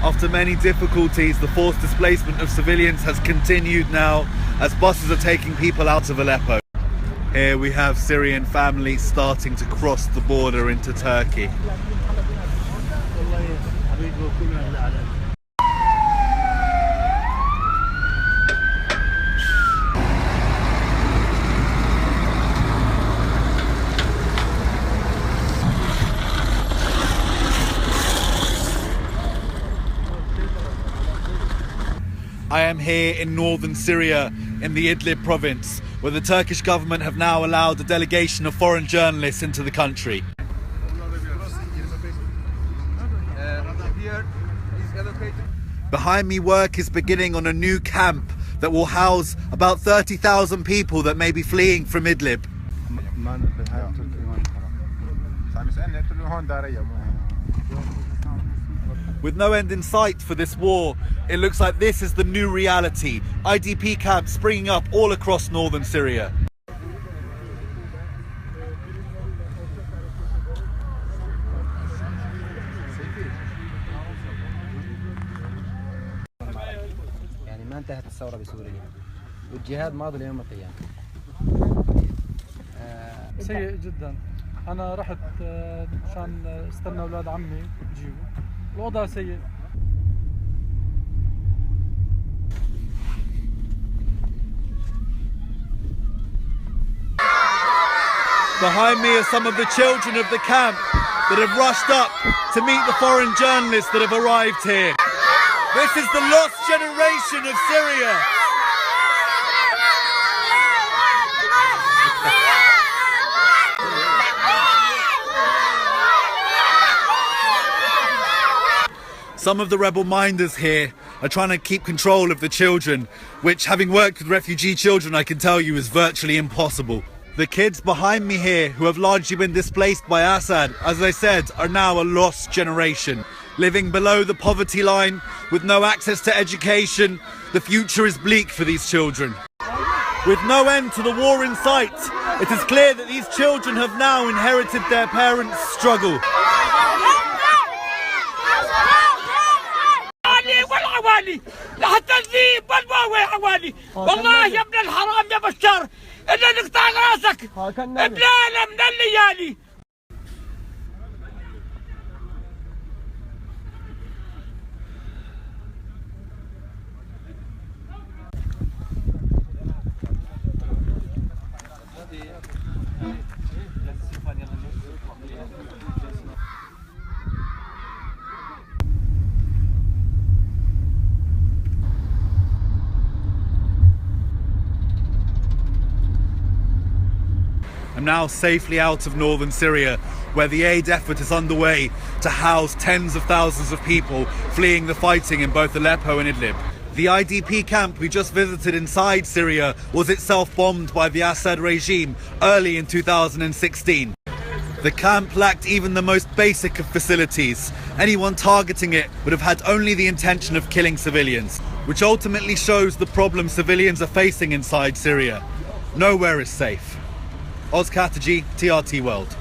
After many difficulties, the forced displacement of civilians has continued now as buses are taking people out of Aleppo. Here we have Syrian families starting to cross the border into Turkey. I am here in northern Syria, in the Idlib province, where the Turkish government have now allowed a delegation of foreign journalists into the country. Behind me, work is beginning on a new camp that will house about 30,000 people that may be fleeing from Idlib. With no end in sight for this war, it looks like this is the new reality. IDP camps springing up all across northern Syria. يعني ما انتهت الثورة بسوريا والجهاد ماضي ليوم القيامة. سيء جدا. أنا رحت عشان استنى أولاد عمي يجيبوا. الوضع سيء. Behind me are some of the children of the camp that have rushed up to meet the foreign journalists that have arrived here. This is the lost generation of Syria. Some of the rebel minders here are trying to keep control of the children, which, having worked with refugee children, I can tell you is virtually impossible. The kids behind me here, who have largely been displaced by Assad, as I said, are now a lost generation, living below the poverty line with no access to education. The future is bleak for these children. With no end to the war in sight, it is clear that these children have now inherited their parents' struggle. لحتى الذيب والواوي حوالي والله يا ابن الحرام يا بشار إلا نقطع راسك بلالة من الليالي. I'm now safely out of northern Syria, where the aid effort is underway to house tens of thousands of people fleeing the fighting in both Aleppo and Idlib. The IDP camp we just visited inside Syria was itself bombed by the Assad regime early in 2016. The camp lacked even the most basic of facilities. Anyone targeting it would have had only the intention of killing civilians, which ultimately shows the problem civilians are facing inside Syria. Nowhere is safe. Oz Kataji, TRT World.